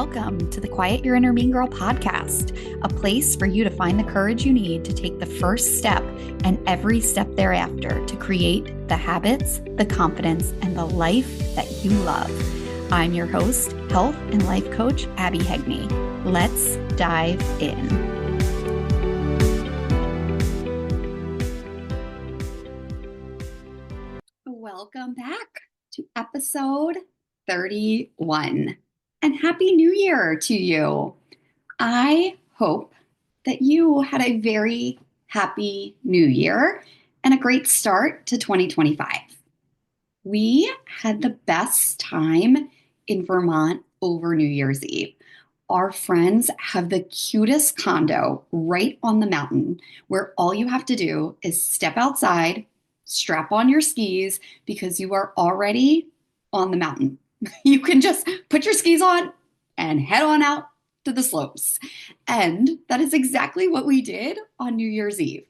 Welcome to the Quiet Your Inner Mean Girl podcast, a place for you to find the courage you need to take the first step and every step thereafter to create the habits, the confidence, and the life that you love. I'm your host, health and life coach, Abby Hegney. Let's dive in. Welcome back to episode 31. And Happy New Year to you. I hope that you had a very happy New Year and a great start to 2025. We had the best time in Vermont over New Year's Eve. Our friends have the cutest condo right on the mountain where all you have to do is step outside, strap on your skis because you are already on the mountain. You can just put your skis on and head on out to the slopes. And that is exactly what we did on New Year's Eve.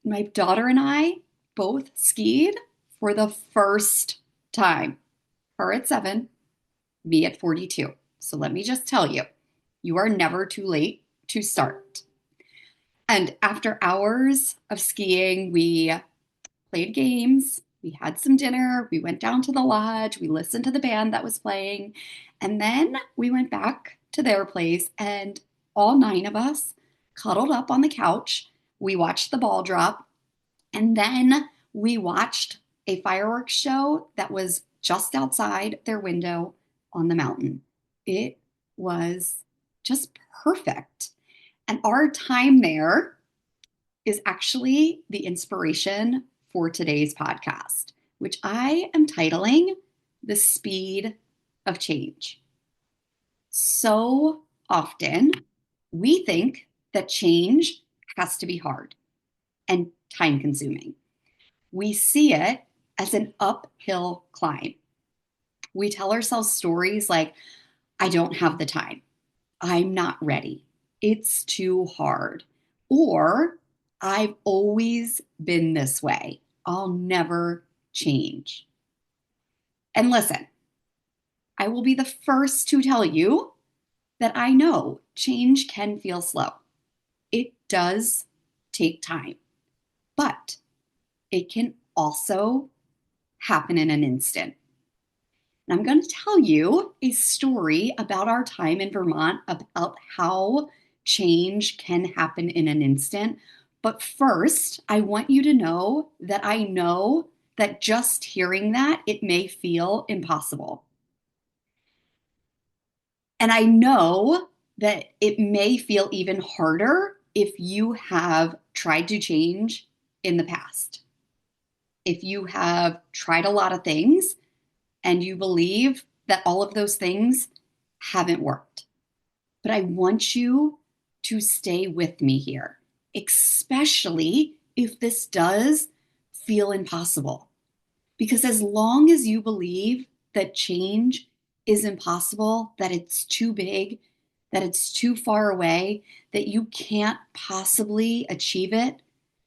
My daughter and I both skied for the first time. Her at 7, me at 42. So let me just tell you, you are never too late to start. And after hours of skiing, we played games. We had some dinner, we went down to the lodge, we listened to the band that was playing, and then we went back to their place and all 9 of us cuddled up on the couch. We watched the ball drop, and then we watched a fireworks show that was just outside their window on the mountain. It was just perfect. And our time there is actually the inspiration for today's podcast, which I am titling The Speed of Change. So often we think that change has to be hard and time consuming. We see it as an uphill climb. We tell ourselves stories like, I don't have the time. I'm not ready. It's too hard. Or I've always been this way. I'll never change. And listen, I will be the first to tell you that I know change can feel slow. It does take time, but it can also happen in an instant. And I'm going to tell you a story about our time in Vermont, about how change can happen in an instant. But first, I want you to know that just hearing that, it may feel impossible. And I know that it may feel even harder if you have tried to change in the past. If you have tried a lot of things and you believe that all of those things haven't worked. But I want you to stay with me here, especially if this does feel impossible. Because as long as you believe that change is impossible, that it's too big, that it's too far away, that you can't possibly achieve it,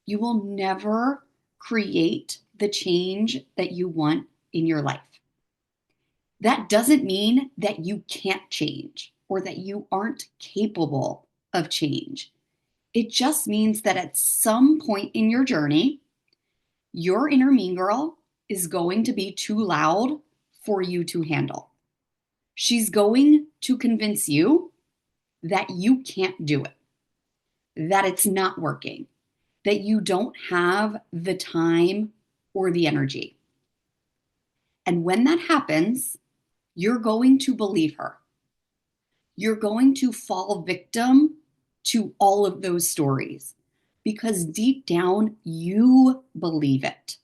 you will never create the change that you want in your life. That doesn't mean that you can't change or that you aren't capable of change. It just means that at some point in your journey, your inner mean girl is going to be too loud for you to handle. She's going to convince you that you can't do it, that it's not working, that you don't have the time or the energy. And when that happens, you're going to believe her. You're going to fall victim to all of those stories because deep down, you believe it.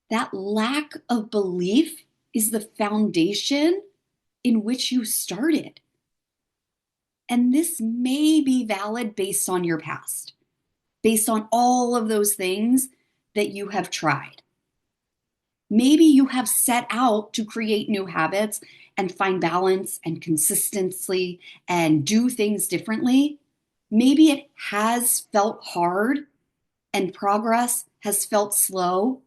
That lack of belief is the foundation in which you started. And this may be valid based on your past, based on all of those things that you have tried. Maybe you have set out to create new habits and find balance and consistency and do things differently. Maybe it has felt hard and progress has felt slow.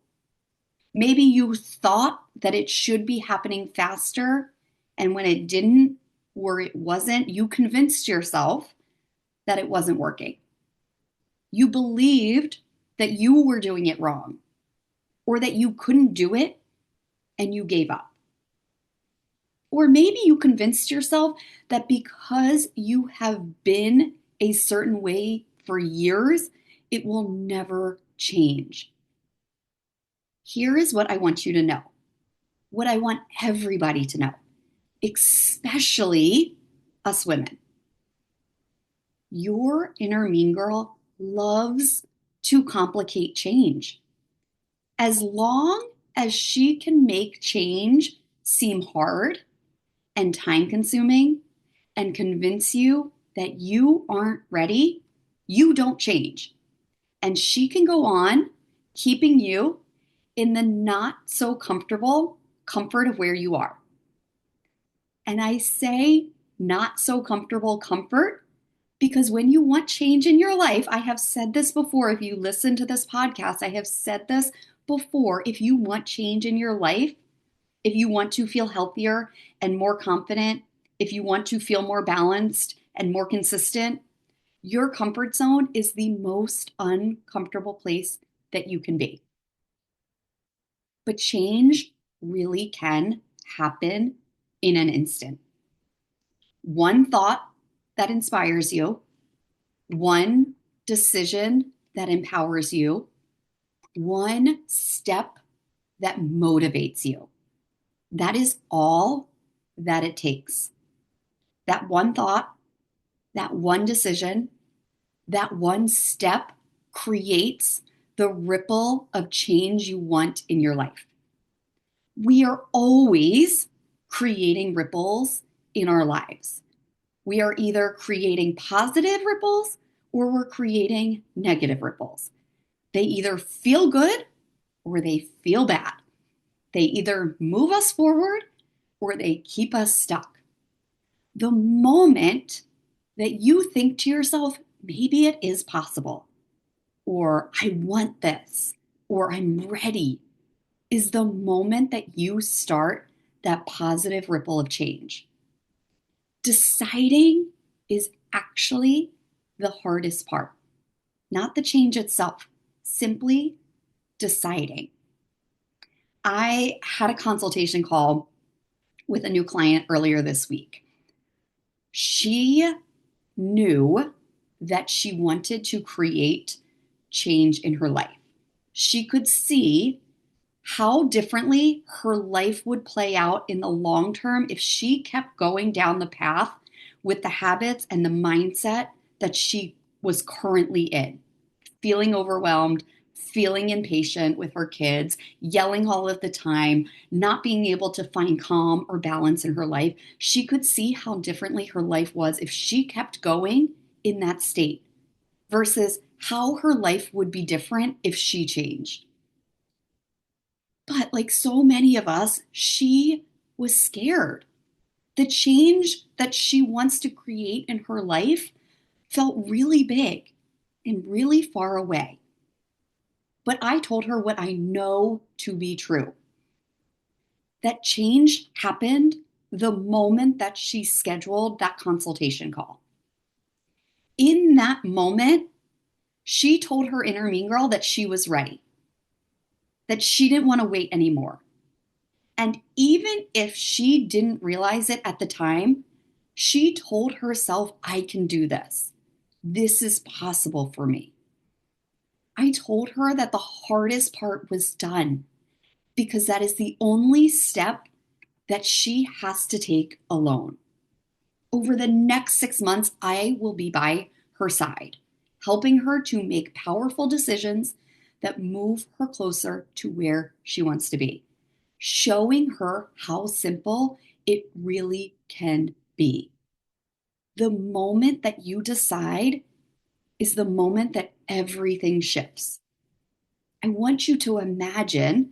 Maybe you thought that it should be happening faster, and when it didn't, or it wasn't, you convinced yourself that it wasn't working. You believed that you were doing it wrong or that you couldn't do it and you gave up. Or maybe you convinced yourself that because you have been a certain way for years, it will never change. Here is what I want you to know, what I want everybody to know, especially us women. Your inner mean girl loves to complicate change. As long as she can make change seem hard and time consuming and convince you that you aren't ready, you don't change. And she can go on keeping you in the not so comfortable comfort of where you are. And I say not so comfortable comfort because when you want change in your life, I have said this before. If you listen to this podcast, I have said this before. If you want change in your life, if you want to feel healthier and more confident, if you want to feel more balanced and more consistent, your comfort zone is the most uncomfortable place that you can be. But change really can happen in an instant. One thought that inspires you, one decision that empowers you, one step that motivates you. That is all that it takes. That one thought, that one decision, that one step creates the ripple of change you want in your life. We are always creating ripples in our lives. We are either creating positive ripples or we're creating negative ripples. They either feel good or they feel bad. They either move us forward or they keep us stuck. The moment that you think to yourself, maybe it is possible, or I want this, or I'm ready, is the moment that you start that positive ripple of change. Deciding is actually the hardest part, not the change itself, simply deciding. I had a consultation call with a new client earlier this week. She knew that she wanted to create change in her life. She could see how differently her life would play out in the long term if she kept going down the path with the habits and the mindset that she was currently in, feeling overwhelmed, feeling impatient with her kids, yelling all of the time, not being able to find calm or balance in her life. She could see how differently her life was if she kept going in that state versus how her life would be different if she changed. But like so many of us, she was scared. The change that she wants to create in her life felt really big and really far away. But I told her what I know to be true. That change happened the moment that she scheduled that consultation call. In that moment, she told her inner mean girl that she was ready, that she didn't want to wait anymore. And even if she didn't realize it at the time, she told herself, I can do this. This is possible for me. I told her that the hardest part was done because that is the only step that she has to take alone. Over the next 6 months, I will be by her side, helping her to make powerful decisions that move her closer to where she wants to be, showing her how simple it really can be. The moment that you decide is the moment that everything shifts. I want you to imagine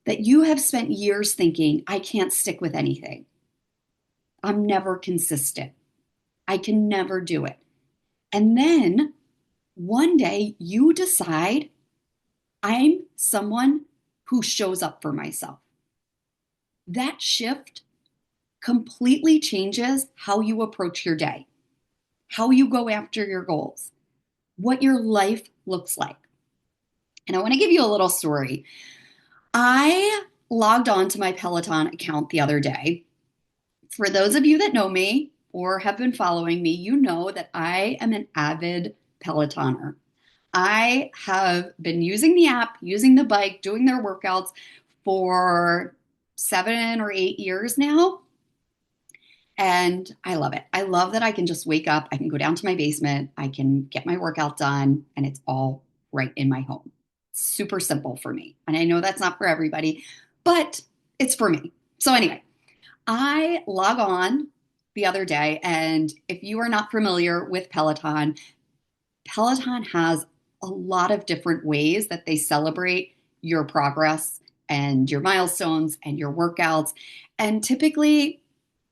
that you have spent years thinking, I can't stick with anything. I'm never consistent. I can never do it. And then one day you decide, I'm someone who shows up for myself. That shift completely changes how you approach your day, how you go after your goals, what your life looks like. And I want to give you a little story. I logged on to my Peloton account the other day. For those of you that know me or have been following me, you know that I am an avid Pelotoner. I have been using the app, using the bike, doing their workouts for 7 or 8 years now. And I love it. I love that I can just wake up, I can go down to my basement, I can get my workout done, and it's all right in my home. Super simple for me. And I know that's not for everybody, but it's for me. So, anyway, I log on the other day, and if you are not familiar with Peloton, Peloton has a lot of different ways that they celebrate your progress and your milestones and your workouts. And typically,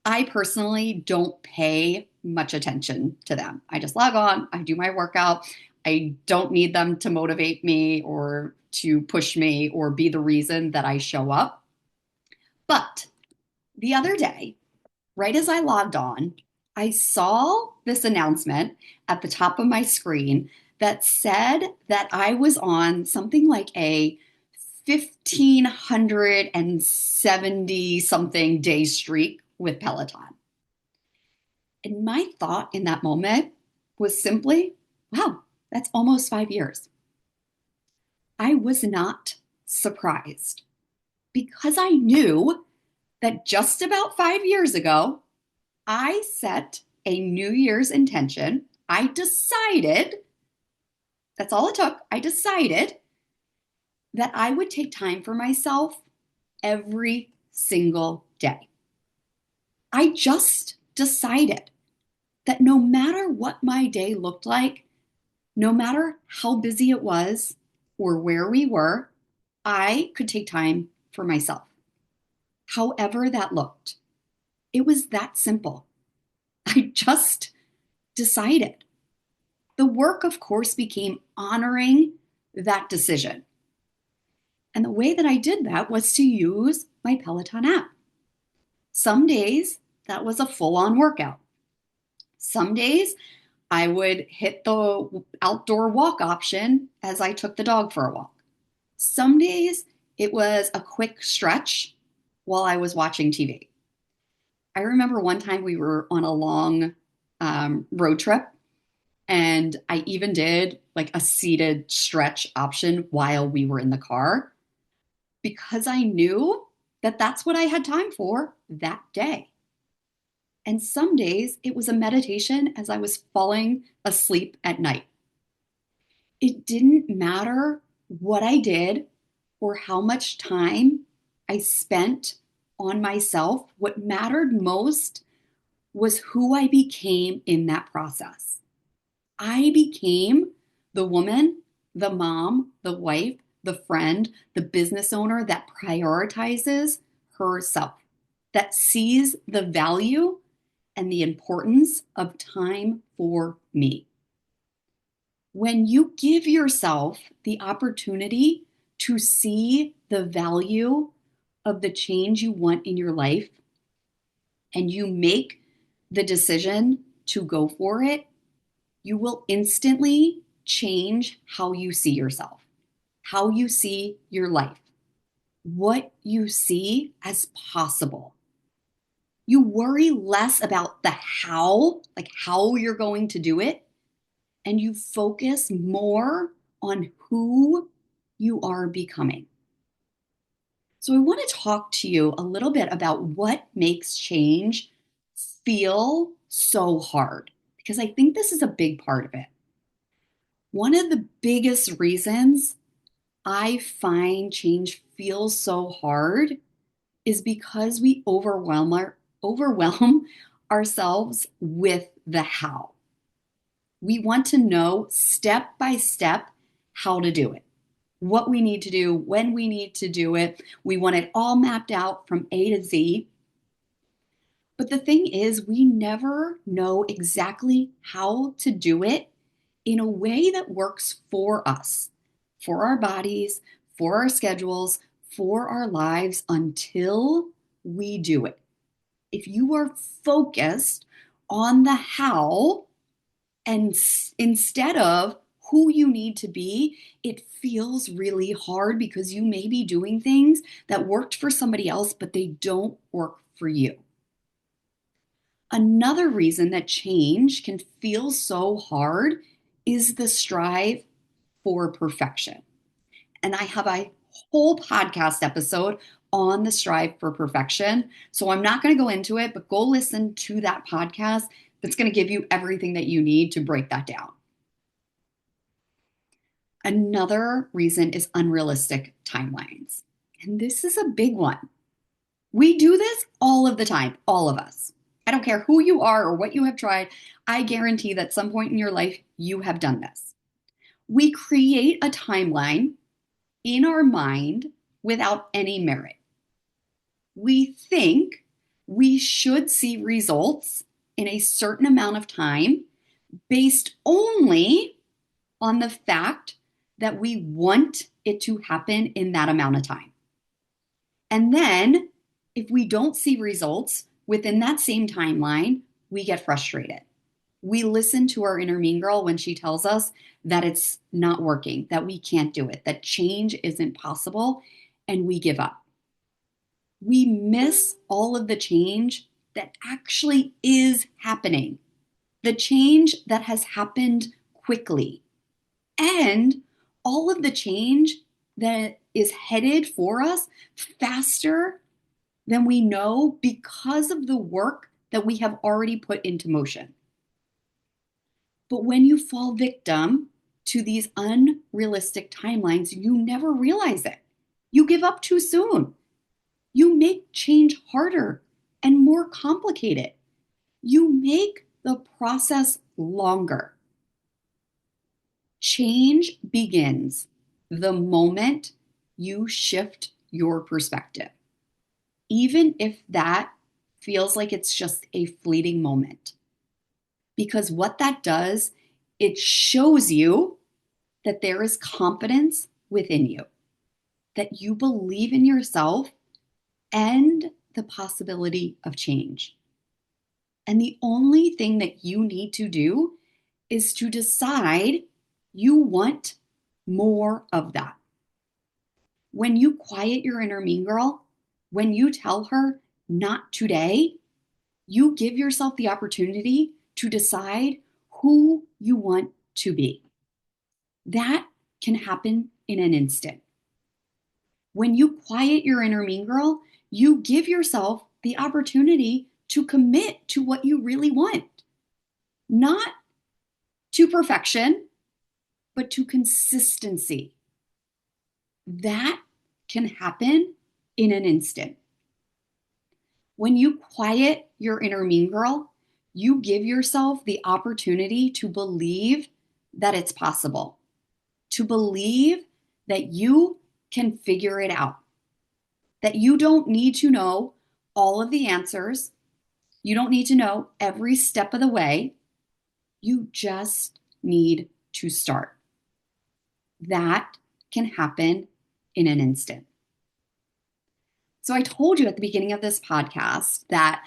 I personally don't pay much attention to them. I just log on, I do my workout. I don't need them to motivate me or to push me or be the reason that I show up. But the other day, right as I logged on, I saw this announcement at the top of my screen that said that I was on something like a 1,570 something day streak with Peloton. And my thought in that moment was simply, wow, that's almost 5 years. I was not surprised because I knew that just about 5 years ago, I set a New Year's intention. I decided, that's all it took. I decided that I would take time for myself every single day. I just decided that no matter what my day looked like, no matter how busy it was or where we were, I could take time for myself. However that looked, it was that simple. I just decided. The work, of course, became honoring that decision. And the way that I did that was to use my Peloton app. Some days that was a full on workout. Some days I would hit the outdoor walk option as I took the dog for a walk. Some days it was a quick stretch while I was watching TV. I remember one time we were on a long road trip, and I even did like a seated stretch option while we were in the car because I knew that that's what I had time for that day. And some days it was a meditation as I was falling asleep at night. It didn't matter what I did or how much time I spent on myself. What mattered most was who I became in that process. I became the woman, the mom, the wife, the friend, the business owner that prioritizes herself, that sees the value and the importance of time for me. When you give yourself the opportunity to see the value of the change you want in your life and you make the decision to go for it, you will instantly change how you see yourself, how you see your life, what you see as possible. You worry less about the how, like how you're going to do it, and you focus more on who you are becoming. So, I want to talk to you a little bit about what makes change feel so hard, because I think this is a big part of it. One of the biggest reasons I find change feels so hard is because we overwhelm ourselves with the how. We want to know step by step how to do it, what we need to do, when we need to do it. We want it all mapped out from A to Z. But the thing is, we never know exactly how to do it in a way that works for us, for our bodies, for our schedules, for our lives until we do it. If you are focused on the how and instead of who you need to be, it feels really hard because you may be doing things that worked for somebody else, but they don't work for you. Another reason that change can feel so hard is the strive for perfection. And I have a whole podcast episode on the strive for perfection. So I'm not going to go into it, but go listen to that podcast. That's going to give you everything that you need to break that down. Another reason is unrealistic timelines. And this is a big one. We do this all of the time, all of us. I don't care who you are or what you have tried. I guarantee that at some point in your life, you have done this. We create a timeline in our mind without any merit. We think we should see results in a certain amount of time based only on the fact that we want it to happen in that amount of time. And then if we don't see results within that same timeline, we get frustrated. We listen to our inner mean girl when she tells us that it's not working, that we can't do it, that change isn't possible, and we give up. We miss all of the change that actually is happening, the change that has happened quickly, and all of the change that is headed for us faster than we know because of the work that we have already put into motion. But when you fall victim to these unrealistic timelines, you never realize it. You give up too soon. You make change harder and more complicated. You make the process longer. Change begins the moment you shift your perspective, even if that feels like it's just a fleeting moment. Because what that does, it shows you that there is confidence within you, that you believe in yourself and the possibility of change. And the only thing that you need to do is to decide you want more of that. When you quiet your inner mean girl, when you tell her, not today, you give yourself the opportunity to decide who you want to be. That can happen in an instant. When you quiet your inner mean girl, you give yourself the opportunity to commit to what you really want, not to perfection, but to consistency. That can happen in an instant. When you quiet your inner mean girl, you give yourself the opportunity to believe that it's possible, to believe that you can figure it out, that you don't need to know all of the answers. You don't need to know every step of the way. You just need to start. That can happen in an instant. So I told you at the beginning of this podcast that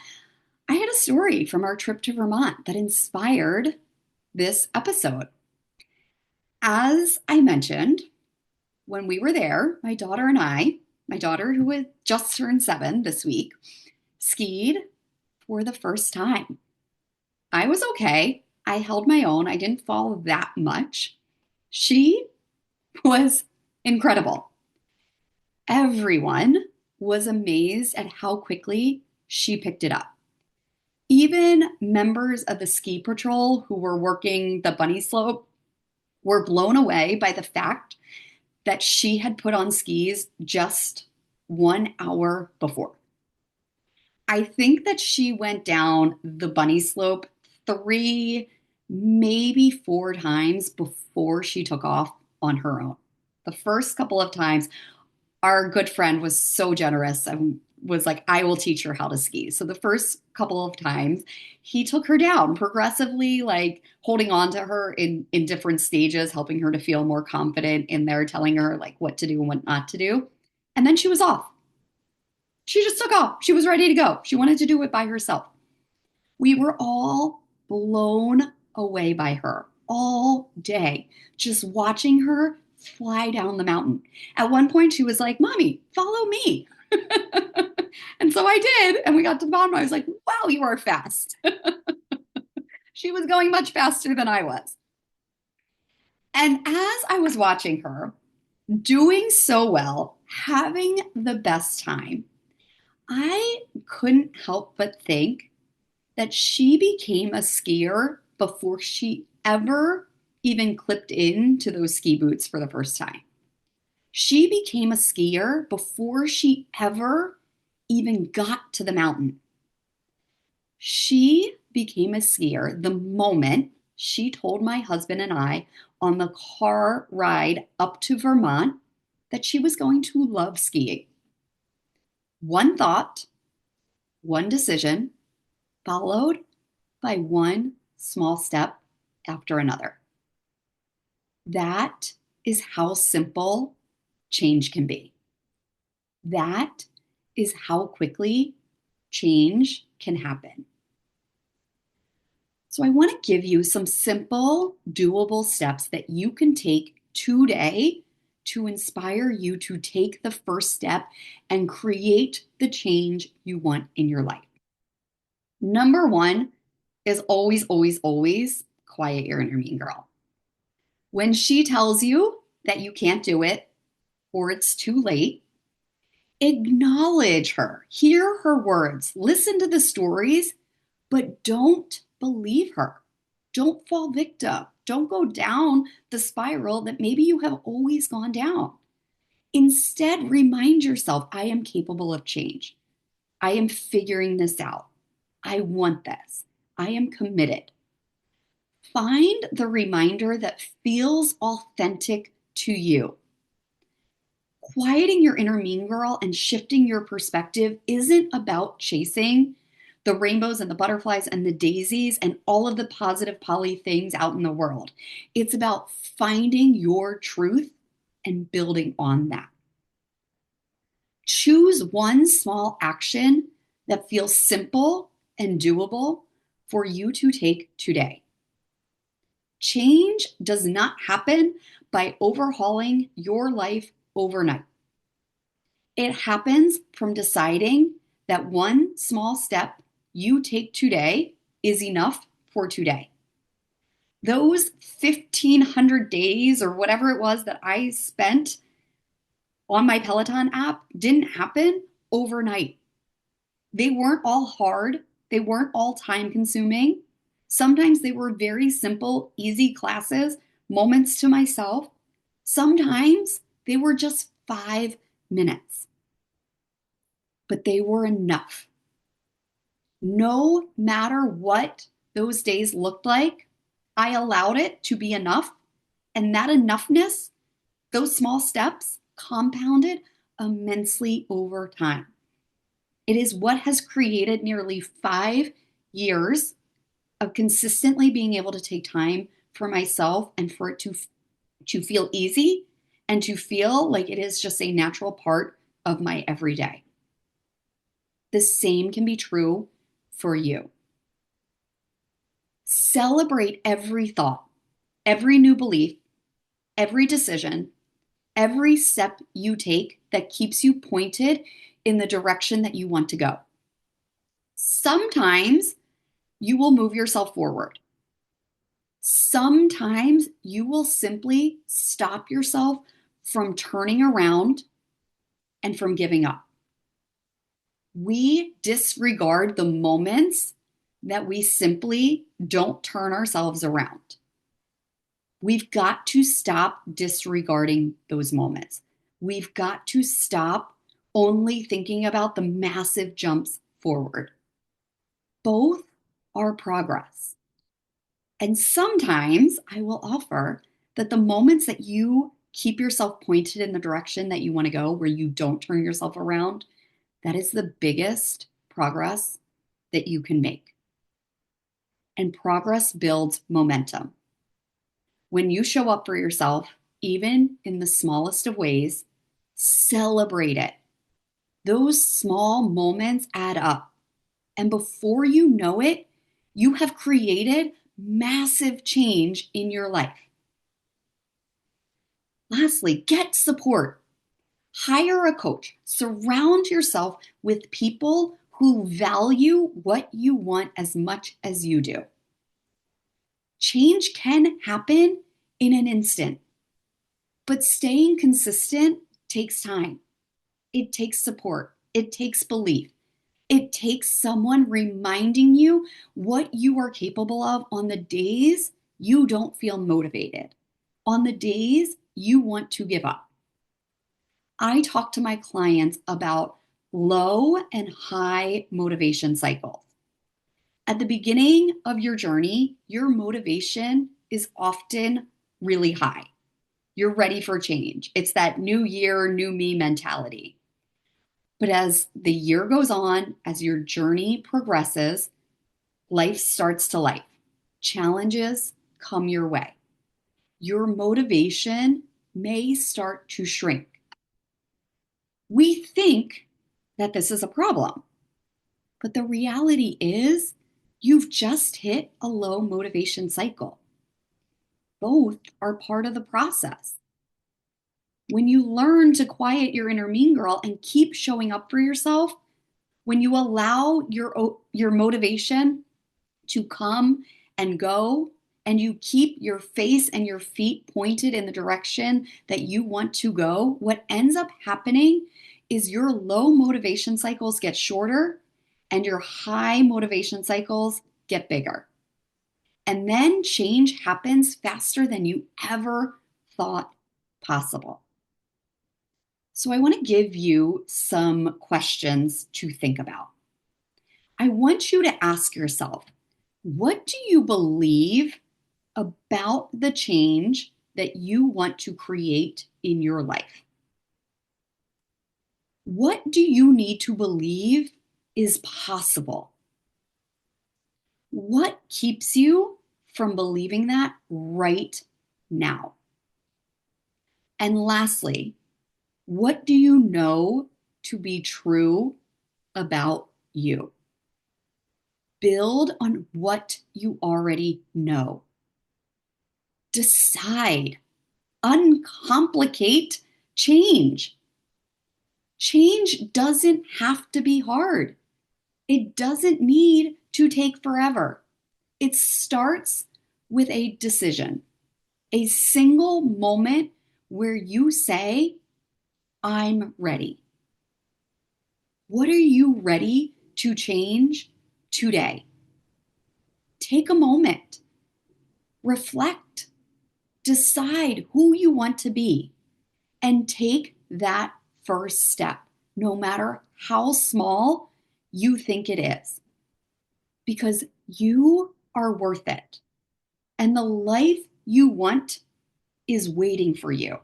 I had a story from our trip to Vermont that inspired this episode. As I mentioned, when we were there, my daughter and I, my daughter who had just turned 7 this week, skied for the first time. I was okay. I held my own. I didn't fall that much. She was incredible. Everyone was amazed at how quickly she picked it up. Even members of the ski patrol who were working the bunny slope were blown away by the fact that she had put on skis just 1 hour before. I think that she went down the bunny slope 3, maybe 4 times before she took off on her own. The first couple of times, our good friend was so generous and was like, I will teach her how to ski. So the first couple of times, he took her down progressively, like holding on to her in different stages, helping her to feel more confident in there, telling her like what to do and what not to do. And then she was off. She just took off. She was ready to go. She wanted to do it by herself. We were all blown away by her all day, just watching her fly down the mountain. At one point, she was like, Mommy, follow me. And so I did. And we got to the bottom. I was like, wow, you are fast. She was going much faster than I was. And as I was watching her doing so well, having the best time, I couldn't help but think that she became a skier before she ever even clipped into those ski boots for the first time. She became a skier before she ever even got to the mountain. She became a skier the moment she told my husband and I on the car ride up to Vermont that she was going to love skiing. One thought, one decision, followed by one small step after another. That is how simple change can be. That is how quickly change can happen. So I want to give you some simple, doable steps that you can take today to inspire you to take the first step and create the change you want in your life. Number one is always, always, always quiet your inner mean girl. When she tells you that you can't do it or it's too late, acknowledge her, hear her words, listen to the stories, but don't believe her. Don't fall victim. Don't go down the spiral that maybe you have always gone down. Instead, remind yourself, I am capable of change. I am figuring this out. I want this. I am committed. Find the reminder that feels authentic to you. Quieting your inner mean girl and shifting your perspective isn't about chasing the rainbows and the butterflies and the daisies and all of the positive poly things out in the world. It's about finding your truth and building on that. Choose one small action that feels simple and doable for you to take today. Change does not happen by overhauling your life overnight. It happens from deciding that one small step you take today is enough for today. Those 1,500 days or whatever it was that I spent on my Peloton app didn't happen overnight. They weren't all hard. They weren't all time consuming. Sometimes they were very simple, easy classes, moments to myself. Sometimes they were just 5 minutes, but they were enough. No matter what those days looked like, I allowed it to be enough. And that enoughness, those small steps, compounded immensely over time. It is what has created nearly 5 years of consistently being able to take time for myself and for it to feel easy and to feel like it is just a natural part of my everyday. The same can be true for you. Celebrate every thought, every new belief, every decision, every step you take that keeps you pointed in the direction that you want to go. Sometimes you will move yourself forward. Sometimes you will simply stop yourself from turning around and from giving up. We disregard the moments that we simply don't turn ourselves around. We've got to stop disregarding those moments. We've got to stop only thinking about the massive jumps forward. Both are progress. And sometimes I will offer that the moments that you keep yourself pointed in the direction that you want to go, where you don't turn yourself around, that is the biggest progress that you can make. And progress builds momentum. When you show up for yourself, even in the smallest of ways, celebrate it. Those small moments add up. And before you know it, you have created massive change in your life. Lastly, get support. Hire a coach. Surround yourself with people who value what you want as much as you do. Change can happen in an instant, but staying consistent takes time. It takes support. It takes belief. It takes someone reminding you what you are capable of on the days you don't feel motivated, on the days you want to give up. I talk to my clients about low and high motivation cycles. At the beginning of your journey, your motivation is often really high. You're ready for change. It's that new year, new me mentality. But as the year goes on, as your journey progresses, life starts to life. Challenges come your way. Your motivation may start to shrink. We think that this is a problem, but the reality is you've just hit a low motivation cycle. Both are part of the process. When you learn to quiet your inner mean girl and keep showing up for yourself, when you allow your motivation to come and go, and you keep your face and your feet pointed in the direction that you want to go, what ends up happening is your low motivation cycles get shorter and your high motivation cycles get bigger. And then change happens faster than you ever thought possible. So I want to give you some questions to think about. I want you to ask yourself, what do you believe about the change that you want to create in your life? What do you need to believe is possible? What keeps you from believing that right now? And lastly, what do you know to be true about you? Build on what you already know. Decide. Uncomplicate change. Change doesn't have to be hard. It doesn't need to take forever. It starts with a decision, a single moment where you say, I'm ready. What are you ready to change today? Take a moment, reflect, decide who you want to be, and take that first step, no matter how small you think it is, because you are worth it. And the life you want is waiting for you.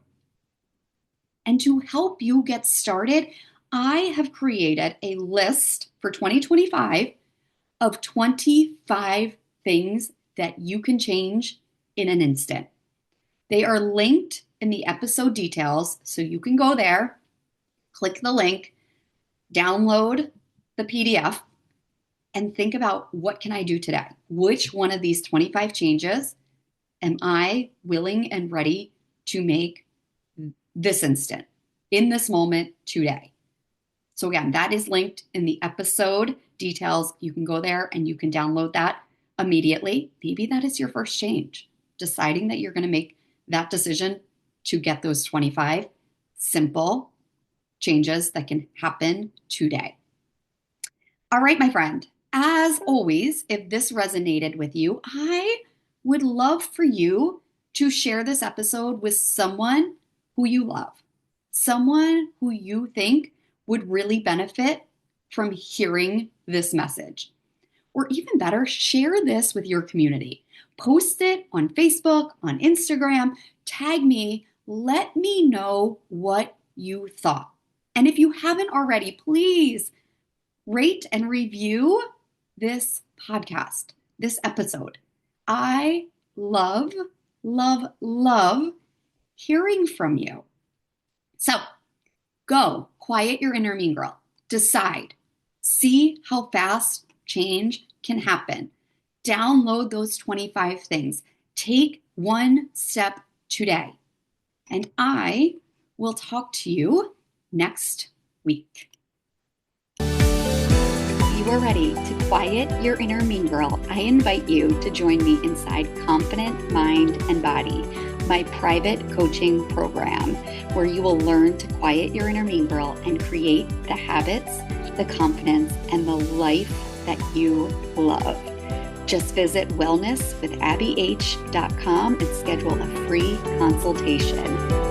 And to help you get started, I have created a list for 2025 of 25 things that you can change in an instant. They are linked in the episode details, so you can go there, click the link, download the PDF, and think about, what can I do today? Which one of these 25 changes am I willing and ready to make this instant, in this moment, today? So again, that is linked in the episode details. You can go there and you can download that immediately. Maybe that is your first change, deciding that you're going to make that decision to get those 25 simple changes that can happen today. All right, my friend, as always, if this resonated with you, I would love for you to share this episode with someone who you love, someone who you think would really benefit from hearing this message. Or even better, share this with your community. Post it on Facebook, on Instagram, tag me, let me know what you thought. And if you haven't already, please rate and review this podcast, this episode. I love, love, love hearing from you. So go quiet your inner mean girl. Decide. See how fast change can happen. Download those 25 things. Take one step today. And I will talk to you next week. If you are ready to quiet your inner mean girl, I invite you to join me inside Confident Mind and Body, my private coaching program, where you will learn to quiet your inner mean girl and create the habits, the confidence, and the life that you love. Just visit wellnesswithabbyh.com and schedule a free consultation.